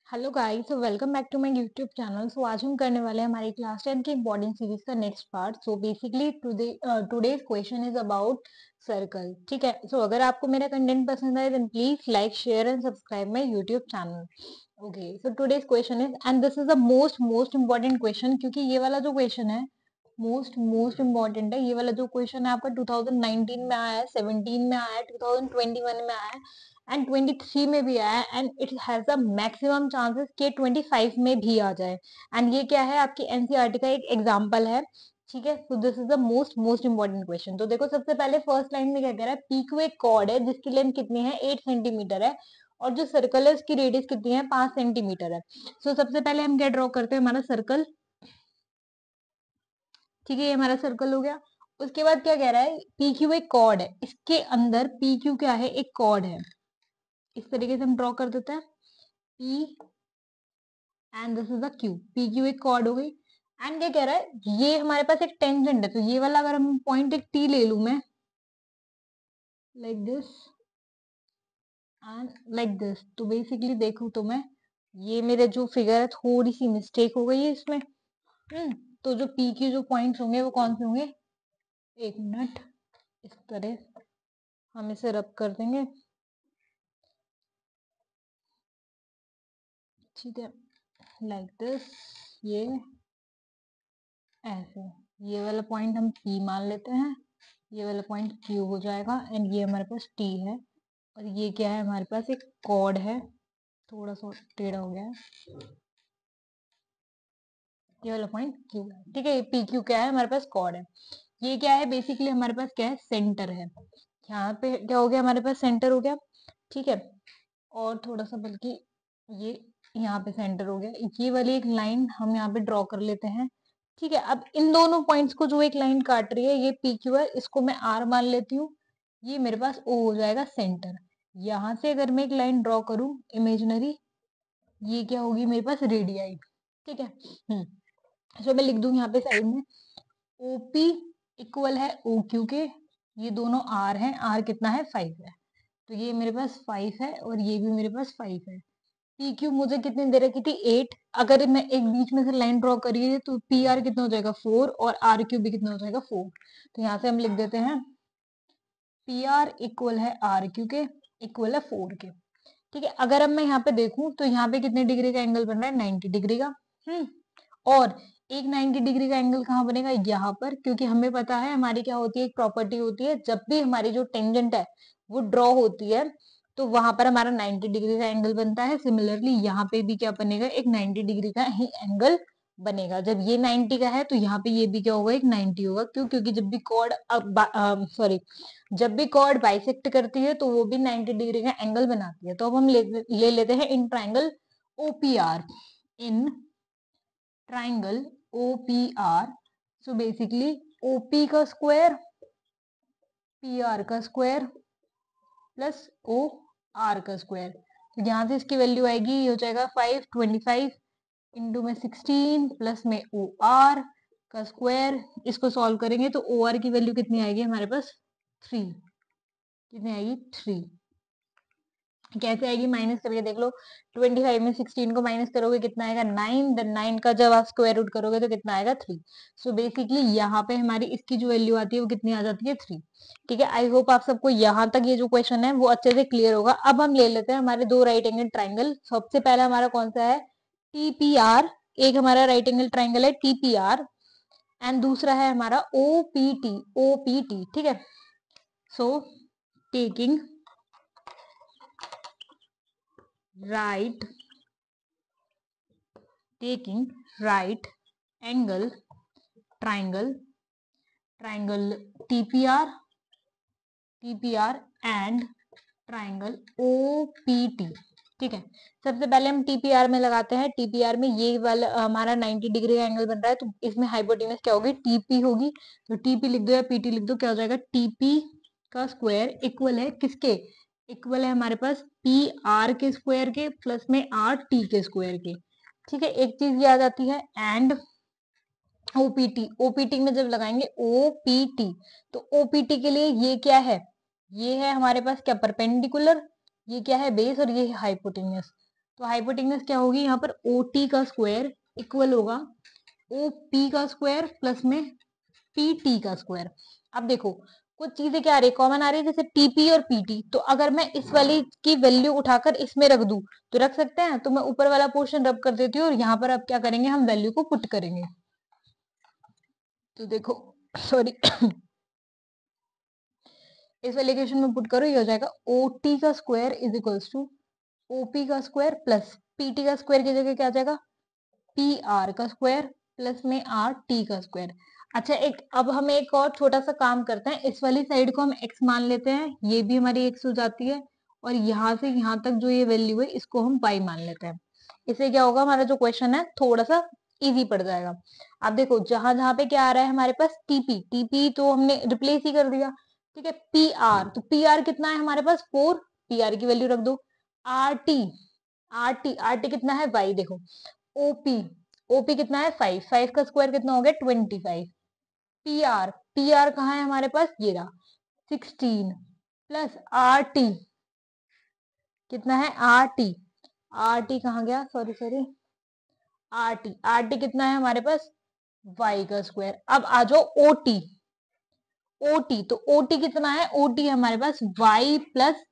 Hello guys, welcome back to my YouTube channel. आज हम करने वाले हैं हमारी क्लास 10 की इम्पोर्टेंट सीरीज का next part. Basically today's question is about circle. ठीक है। अगर आपको मेरा कंटेंट पसंद आए then please like share and subscribe my YouTube channel. Okay, today's question is, and this is the most most important question, क्योंकि ये वाला जो क्वेश्चन है मोस्ट मोस्ट इम्पोर्टेंट है। ये वाला जो क्वेश्चन है आपका 2019 में आया है, 17 में आया है, 2021 में आया है एंड 23 में भी आया है, and it has a maximum chances कि 25 में भी आ जाए। एंड ये क्या है, आपकी एनसीईआरटी का एक एग्जांपल है। ठीक है। This is the most most important question. तो देखो, सबसे पहले फर्स्ट लाइन में क्या कह रहा है, पी क्यू एक कॉर्ड है जिसकी लेंथ कितनी है, 8 सेंटीमीटर है, और जो सर्कल है उसकी रेडियस कितनी है, 5 सेंटीमीटर है। सबसे पहले हम क्या ड्रॉ करते हैं, हमारा सर्कल। ठीक है, ये हमारा सर्कल हो गया। उसके बाद क्या कह रहा है, पी क्यू एक कॉर्ड है, इसके अंदर पी क्यू क्या है, एक कॉर्ड है। इस तरीके से हम ड्रॉ कर देते हैं, P and this is the Q. P Q एक कॉर्ड हो गई। एंड क्या कह रहा है, ये हमारे पास एक टेंजेंट है, तो ये वाला अगर हम पॉइंट एक टी ले लू मैं, like this and like this, तो बेसिकली देखूं तो मैं, ये मेरे जो फिगर है थोड़ी सी मिस्टेक हो गई है इसमें। तो जो पी क्यू जो पॉइंट्स होंगे वो कौन से होंगे, एक मिनट, इस तरह हम इसे रब कर देंगे। ठीक है, लाइक दिस, ये ऐसे, ये वाला पॉइंट हम P मान लेते हैं, ये वाला पॉइंट Q हो जाएगा, एंड ये हमारे पास T है, और ये क्या है, हमारे पास एक कॉर्ड है, थोड़ा सा टेढ़ा हो गया है, ये वाला पॉइंट Q है। ठीक है, पी क्यू क्या है, हमारे पास कॉर्ड है। ये क्या है, बेसिकली हमारे पास क्या है, सेंटर है। यहाँ पे क्या हो गया, हमारे पास सेंटर हो गया। ठीक है, और थोड़ा सा बल्कि ये यहाँ पे सेंटर हो गया। ये वाली एक लाइन हम यहाँ पे ड्रॉ कर लेते हैं। ठीक है, अब इन दोनों पॉइंट्स को जो एक लाइन काट रही है, ये पी क्यू है, इसको मैं आर मान लेती हूँ। ये मेरे पास ओ हो जाएगा सेंटर। यहाँ से अगर मैं एक लाइन ड्रॉ करूँ इमेजिनरी, ये क्या होगी मेरे पास, रेडियाई। ठीक है। मैं लिख दूं यहाँ पे साइड में, ओपी इक्वल है ओ क्यू के, ये दोनों आर हैं, आर कितना है, 5 है, तो ये मेरे पास 5 है, और ये भी मेरे पास 5 है। पी क्यू मुझे कितनी दे रखी थी, 8। अगर मैं एक बीच में से लाइन ड्रॉ करिए तो पी आर कितना हो जाएगा, 4, और आर क्यू भी कितना हो जाएगा, 4। तो यहाँ से हम लिख देते हैं पी आर इक्वल है आर क्यू के, इक्वल है 4 के। ठीक है, अगर अब मैं यहाँ पे देखूं तो यहाँ पे कितने डिग्री का एंगल बन रहा है, 90 डिग्री का। और एक 90 डिग्री का एंगल कहाँ बनेगा, यहाँ पर, क्योंकि हमें पता है हमारी क्या होती है, एक प्रॉपर्टी होती है, जब भी हमारी जो टेंजेंट है वो ड्रॉ होती है तो वहां पर हमारा 90 डिग्री का एंगल बनता है। सिमिलरली यहाँ पे भी क्या बनेगा, एक 90 डिग्री का ही एंगल बनेगा। जब ये 90 का है तो यहाँ पे ये भी क्या होगा, एक 90 होगा। क्यों, क्योंकि जब भी कॉर्ड, सॉरी, जब भी कॉर्ड बाइसेक्ट करती है तो वो भी 90 डिग्री का एंगल बनाती है। तो अब हम ले लेते हैं in triangle OPR, in triangle OPR. Basically OP का स्क्वायर, पी आर का स्क्वायर प्लस ओ आर का स्क्वायर। तो यहाँ से इसकी वैल्यू आएगी, ये हो जाएगा 525 इंटू में 16 प्लस में ओ आर का स्क्वायर। इसको सॉल्व करेंगे तो ओ आर की वैल्यू कितनी आएगी हमारे पास, 3। कितनी आएगी, 3। कैसे आएगी, माइनस करके देख लो। 25 में 16 को माइनस करोगे कितना आएगा, 9। देन 9 का जब आप स्क्वायर रूट करोगे तो कितना आएगा, 3। बेसिकली यहाँ पे हमारी इसकी जो वैल्यू आती है वो कितनी आ जाती है, 3। ठीक है, आई होप आप सबको यहाँ तक ये जो क्वेश्चन है वो अच्छे से क्लियर होगा। अब हम ले लेते हैं हमारे दो राइट एंगल ट्राइंगल। सबसे पहला हमारा कौन सा है, टीपीआर। एक हमारा राइट एंगल ट्राइंगल है टीपीआर, एंड दूसरा है हमारा ओपीटी, ओपीटी। ठीक है, so taking right taking right angle triangle, triangle TPR, TPR and triangle OPT। ठीक है, सबसे पहले हम टीपीआर में लगाते हैं। टीपीआर में ये वाला हमारा 90 डिग्री का एंगल बन रहा है, तो इसमें हाइपोटेनस क्या होगी, टीपी होगी। तो टीपी लिख दो या पीटी लिख दो, क्या हो जाएगा, टीपी का स्क्वायर इक्वल है किसके, इक्वल है हमारे पास पी आर के स्क्वायर के प्लस में आर टी के स्क्वायर के। ठीक है, एक चीज ये आ जाती है, एंड ओपीटी। ओपीटी में जब लगाएंगे ओपीटी, तो ओपीटी के लिए ये क्या है, ये है हमारे पास क्या, परपेंडिकुलर, ये क्या है, बेस, और ये है हाइपोटेन्यूस। तो हाइपोटेनस क्या होगी यहाँ पर, ओ टी का स्क्वायर इक्वल होगा ओ पी का स्क्वायर प्लस में पी टी का स्क्वायर। अब देखो कुछ चीजें क्या आ रही है, कॉमन आ रही है, जैसे टीपी और पीटी, तो अगर मैं इस वाली की वैल्यू उठाकर इसमें रख दूं तो रख सकते हैं, तो मैं ऊपर वाला पोर्शन रब कर देती हूँ और यहाँ पर अब क्या करेंगे, हम वैल्यू को पुट करेंगे। तो देखो सॉरी इस वाले इक्वेशन में पुट करो, ये हो जाएगा ओ टी का square is equals to OP का स्क्वायर प्लस पीटी का स्क्वायर की जगह क्या आ जाएगा, पी आर का स्क्वायर प्लस में आर टी का स्क्वायर। अच्छा एक अब हम एक और छोटा सा काम करते हैं, इस वाली साइड को हम x मान लेते हैं, ये भी हमारी x हो जाती है, और यहाँ से यहाँ तक जो ये वैल्यू है इसको हम y मान लेते हैं। इससे क्या होगा, हमारा जो क्वेश्चन है थोड़ा सा इजी पड़ जाएगा। अब देखो जहां जहां पे क्या आ रहा है हमारे पास, टीपी, टीपी तो हमने रिप्लेस ही कर दिया, ठीक है। पी आर, तो पी आर कितना है हमारे पास 4, पी आर की वैल्यू रख दो। R T, R T, R T कितना है y, देखो ओपी, ओपी कितना है 5, 5 का स्क्वायर कितना हो गया 25। पी आर, पी आर कहाँ है हमारे पास, ये रहा 16 प्लस आर टी कितना है, आर टी, आर टी कहाँ गया, sorry sorry, R T, R T कितना है हमारे पास वाई का स्क्वायर। अब आ जाओ ओ टी, ओ टी, तो ओ टी कितना है, ओ टी हमारे पास वाई प्लस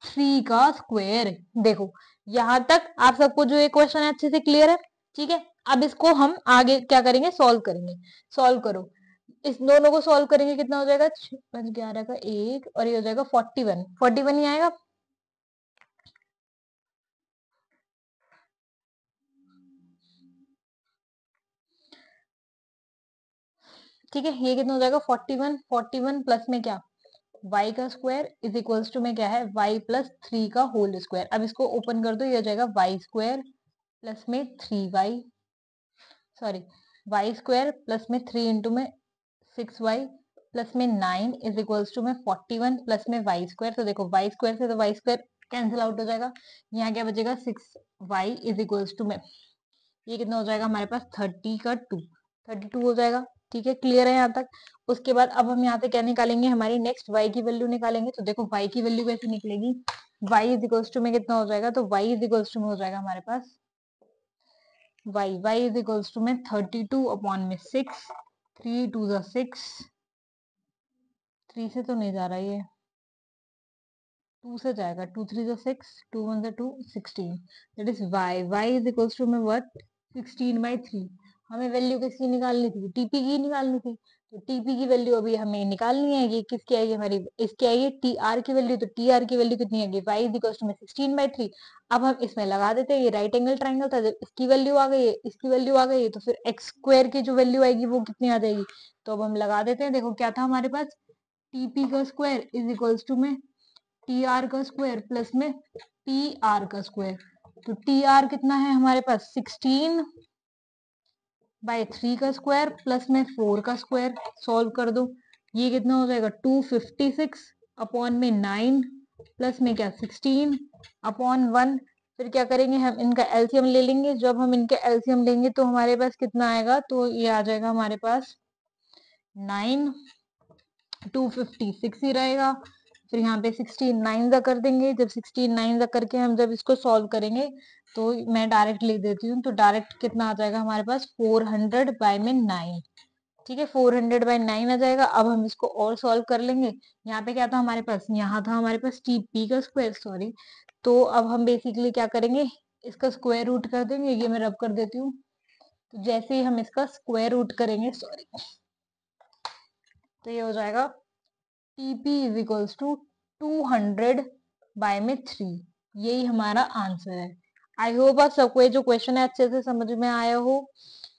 3 का स्क्वायर। देखो यहां तक आप सबको जो ये क्वेश्चन है अच्छे से क्लियर है, ठीक है। अब इसको हम आगे क्या करेंगे, सॉल्व करेंगे। सॉल्व करो, इस दोनों को सॉल्व करेंगे, कितना हो जाएगा 5 11 का 1 और ये हो जाएगा 41, 41 ही आएगा। ठीक है, ये कितना हो जाएगा 41, 41 प्लस में क्या y का स्क्वायर इज इक्वल्स टू में क्या है y प्लस 3 का होल स्क्वायर। अब इसको ओपन कर दो, ये हो जाएगा y स्क्वायर प्लस में 3y, sorry y square plus में 3 इंटू में 6y प्लस में 9 इज इक्वल्स टू में 41 प्लस में y स्क्वायर। तो देखो y स्क्वायर से तो y स्क्वायर कैंसिल आउट हो जाएगा, यहाँ क्या बचेगा 6y इज इक्वल्स टू में ये कितना हो जाएगा हमारे पास 30 का 2, 32 हो जाएगा। ठीक है, क्लियर है यहाँ तक। उसके बाद अब हम यहाँ से क्या निकालेंगे, हमारी नेक्स्ट y की वैल्यू निकालेंगे। तो देखो y की वैल्यू कैसे निकलेगी, y इज इक्वल्स टू में कितना हो जाएगा, तो y इज इक्वल्स टू में हो जाएगा हमारे पास y इज इक्वल्स टू में 32 अपॉन में 6, 3 2 जा 6, 3 से तो नहीं जा रहा ये, 2 से जाएगा, 2 3 जा 6, 2 1 जा 2, 16, that is y is equals to में व्हाट 16/3। हमें वैल्यू किसकी निकालनी थी, टीपी की निकालनी थी। तो टीपी की वैल्यू अभी हमें निकालनी है, ये किसकी आएगी हमारी, इसकी आएगी टी आर की वैल्यू। तो टी आर की वैल्यू कितनी आएगी, y इज इक्वल्स टू में 16/3। अब हम इसमें लगा देते हैं, ये राइट एंगल ट्राइंगल था, जब इसकी वैल्यू आ गई है, इसकी वैल्यू आ गई है, तो फिर एक्स स्क्वायर की जो वैल्यू आएगी वो कितनी आ जाएगी। तो अब हम लगा देते हैं, देखो क्या था हमारे पास, टीपी का स्क्वायर इज इक्वल्स टू में टी आर का स्क्वायर प्लस में पी आर का स्क्वायर। तो टी आर कितना है हमारे पास 16/3 का स्क्वायर प्लस में 4 का स्क्वायर। सॉल्व कर दो, ये कितना हो जाएगा 256 अपॉन में 9 प्लस में क्या 16 अपॉन 1। फिर क्या करेंगे, हम इनका एलसीएम ले लेंगे। जब हम इनके एलसीएम लेंगे तो हमारे पास कितना आएगा, तो ये आ जाएगा हमारे पास 9, 256 ही रहेगा। फिर यहाँ पे 16 9 जा कर देंगे, जब 16 9 जा करके हम जब इसको सॉल्व करेंगे तो मैं डायरेक्ट लिख देती हूँ, तो डायरेक्ट कितना आ जाएगा हमारे पास 400/9। ठीक है, 400/9 आ जाएगा। अब हम इसको और सॉल्व कर लेंगे। यहाँ पे क्या था हमारे पास, यहाँ था हमारे पास टीपी का स्क्वायर, सॉरी। तो अब हम बेसिकली क्या करेंगे, इसका स्क्वायर रूट कर देंगे, ये मैं रब कर देती हूँ। तो जैसे ही हम इसका स्क्वायर रूट करेंगे, सॉरी, तो ये हो जाएगा TP इज इक्वल्स टू 200/3। यही हमारा आंसर है। आई होप आप सबको ये जो क्वेश्चन है अच्छे से समझ में आया हो।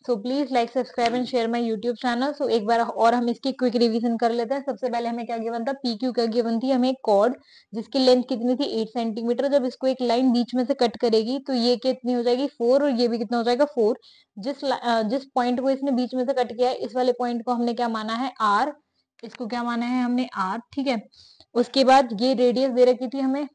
So please like subscribe and share my YouTube channel. So एक बार और हम इसकी क्विक रिवीजन कर लेते हैं। सबसे पहले हमें क्या गिवन था, PQ क्या गिवन थी, हमें एक कॉर्ड जिसकी लेंथ कितनी थी 8 सेंटीमीटर। जब इसको एक लाइन बीच में से कट करेगी तो ये कितनी हो जाएगी 4, और ये भी कितना हो जाएगा 4। जिस पॉइंट को इसने बीच में से कट किया है, इस वाले पॉइंट को हमने क्या माना है R, इसको क्या माना है हमने R, ठीक है। उसके बाद ये रेडियस दे रखी थी हमें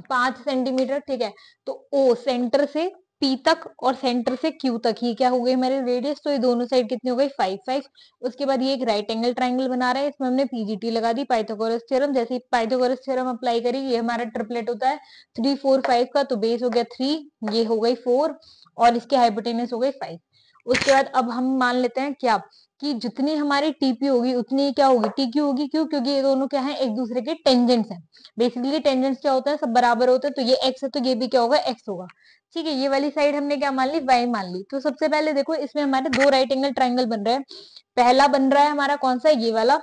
5 सेंटीमीटर, ठीक है। तो O सेंटर से पी तक और सेंटर से क्यू तक, ये क्या हो गई हमारे रेडियस, तो ये दोनों साइड कितनी हो गई 5 5। उसके बाद ये एक राइट एंगल ट्राइंगल बना रहे हैं, इसमें हमने पीजीटी लगा दी, पाइथागोरस थ्योरम। जैसे पाइथागोरस थ्योरम अप्लाई करी, ये हमारा ट्रिपलेट होता है 3 4 5 का, तो बेस हो गया 3, ये हो गई 4 और इसकी हाइपोटेनस हो गई 5। उसके बाद अब हम मान लेते हैं क्या कि जितनी हमारी टीपी होगी उतनी ही क्या होगी टीक्यू होगी। क्यों? क्योंकि ये दोनों क्या है एक दूसरे के टेंजेंट्स हैं। बेसिकली टेंजेंट्स क्या होता है, सब बराबर होते हैं, तो ये एक्स है तो ये भी क्या होगा एक्स होगा। ठीक है, ये वाली साइड हमने क्या मान ली वाई मान ली। तो सबसे पहले देखो इसमें हमारे दो राइट एंगल ट्राइंगल बन रहे हैं। पहला बन रहा है हमारा कौन सा, ये वाला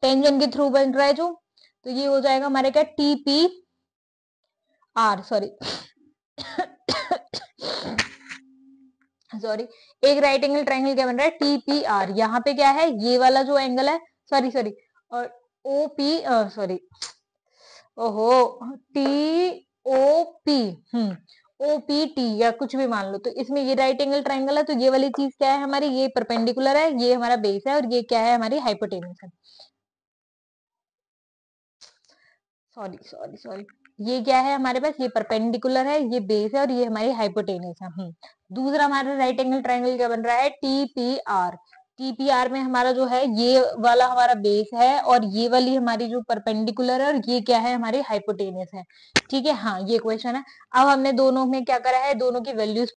टेंजेंट के थ्रू बन रहा है जो, तो ये हो जाएगा हमारे क्या T P R, sorry sorry, एक राइट एंगल ट्राइंगल क्या बन रहा है टी पी आर। यहाँ पे क्या है ये वाला जो एंगल है, सॉरी सॉरी, और ओ पी, सॉरी, ओहो, T O P, O P T या कुछ भी मान लो। तो इसमें ये राइट एंगल ट्राइंगल है, तो ये वाली चीज क्या है हमारी, ये परपेंडिकुलर है, ये हमारा बेस है, और ये क्या है हमारी हाइपोटेनस है। सॉरी सॉरी सॉरी, ये क्या है हमारे पास, ये परपेंडिकुलर है, ये बेस है, और ये हमारी हाइपोटेनस है। दूसरा हमारा राइट एंगल ट्राइंगल क्या बन रहा है, टीपीआर। टीपीआर में हमारा जो है ये वाला हमारा बेस है, और ये वाली हमारी जो परपेंडिकुलर है, और ये क्या है हमारी हाइपोटेनस है। ठीक है, हाँ ये क्वेश्चन है। अब हमने दोनों में क्या करा है, दोनों की वैल्यूज